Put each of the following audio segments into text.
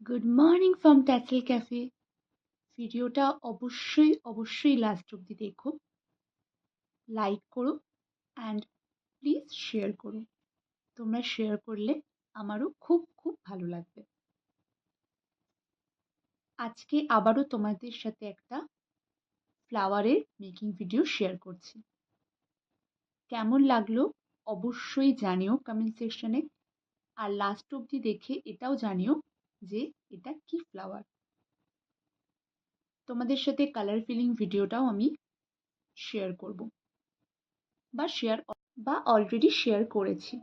Good morning from tassel cafe. ভিডিওটা অবশ্যই last অব্দি দেখো, লাইক করো অ্যান্ড প্লিজ শেয়ার করো। তোমরা শেয়ার করলে আমারও খুব ভালো লাগবে। আজকে আবারও তোমাদের সাথে একটা ফ্লাওয়ারের মেকিং ভিডিও শেয়ার করছি। কেমন লাগলো অবশ্যই জানিও কমেন্ট সেকশনে, আর লাস্ট অব্দি দেখে এটাও জানিও যে এটা কি ফ্লাওয়ার। তোমাদের সাথে কালার ফিলিং ভিডিওটাও আমি শেয়ার করব বা অলরেডি শেয়ার করেছি।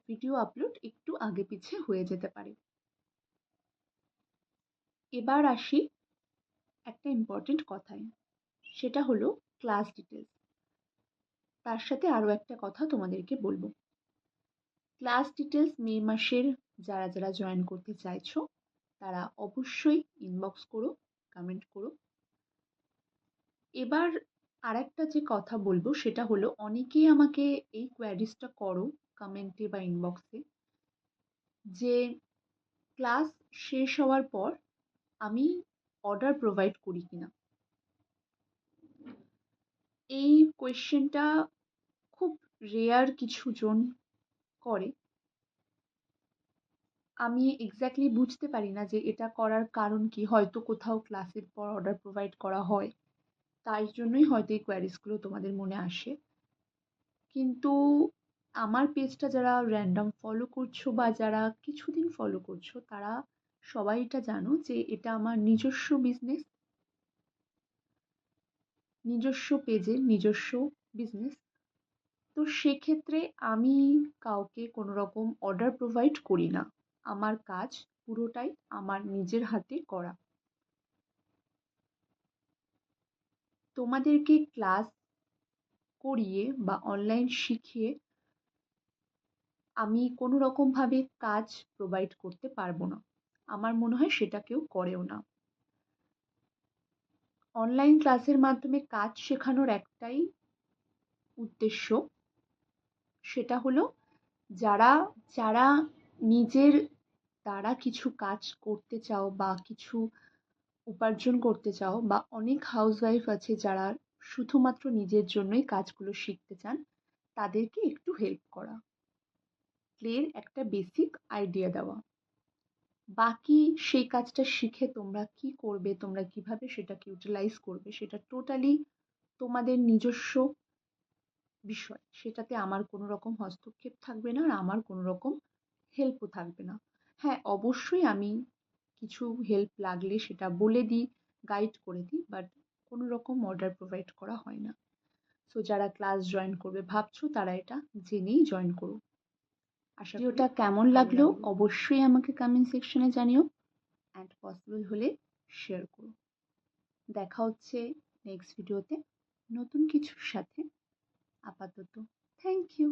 ভিডিও আপলোড একটু আগে পিছে হয়ে যেতে পারে। এবার আসি একটা ইম্পর্টেন্ট কথায়, সেটা হলো ক্লাস ডিটেলস। তার সাথে আরও একটা কথা তোমাদেরকে বলবো। ক্লাস ডিটেলস মে মাসের যারা জয়েন করতে চাইছো তারা অবশ্যই ইনবক্স করো, কমেন্ট করো। এবার আরেকটা যে কথা বলবো সেটা হলো, অনেকেই আমাকে এই কোয়ারিজটা করো কমেন্টে বা ইনবক্সে, যে ক্লাস শেষ হওয়ার পর আমি অর্ডার প্রোভাইড করি কিনা। এই কোয়েশ্চেনটা খুব রেয়ার কিছু জন করে। আমি এক্স্যাক্টলি বুঝতে পারি না যে এটা করার কারণ কি। হয়তো কোথাও ক্লাসের পর অর্ডার প্রোভাইড করা হয়, তাই জন্যই হয়তো এই কোয়ারিজগুলো তোমাদের মনে আসে। কিন্তু আমার পেজটা যারা র্যান্ডম ফলো করছো বা যারা কিছুদিন ফলো করছো, তারা সবাই এটা জানো যে এটা আমার নিজস্ব বিজনেস, নিজস্ব পেজের নিজস্ব বিজনেস। তো সেক্ষেত্রে আমি কাউকে কোনো রকম অর্ডার প্রোভাইড করি না। আমার কাজ পুরোটাই আমার নিজের হাতে করা। তোমাদেরকে ক্লাস করিয়ে বা অনলাইন শিখিয়ে আমি কোনো রকমভাবে কাজ প্রোভাইড করতে পারবো না। আমার মনে হয় সেটা কেউ করেও না। অনলাইন ক্লাসের মাধ্যমে কাজ শেখানোর একটাই উদ্দেশ্য, সেটা হলো যারা যারা নিজের দ্বারা কিছু কাজ করতে চাও বা কিছু উপার্জন করতে চাও, বা অনেক হাউসওয়াইফ আছে যারা শুধুমাত্র নিজের জন্যই কাজগুলো শিখতে চান, তাদেরকে একটু হেল্প করা, ক্লের একটা বেসিক আইডিয়া দেওয়া। বাকি সেই কাজটা শিখে তোমরা কি করবে, তোমরা কিভাবে সেটাকে ইউটিলাইজ করবে, সেটা টোটালি তোমাদের নিজস্ব বিষয়। সেটাতে আমার কোনো রকম হস্তক্ষেপ থাকবে না, আর আমার কোনো রকম হেল্পও থাকবে না। হ্যাঁ, অবশ্যই আমি কিছু হেল্প লাগলে সেটা বলে দিই, গাইড করে দিই, বাট কোনো রকম অর্ডার প্রোভাইড করা হয় না। সো যারা ক্লাস জয়েন করবে ভাবছো, তারা এটা জেনেই জয়েন করো। ভিডিওটা কেমন লাগলো অবশ্যই আমাকে কমেন্ট সেকশনে জানিও, অ্যান্ড পসিবল হলে শেয়ার করো। দেখা হচ্ছে নেক্সট ভিডিওতে নতুন কিছুর সাথে। আপাতত থ্যাংক ইউ।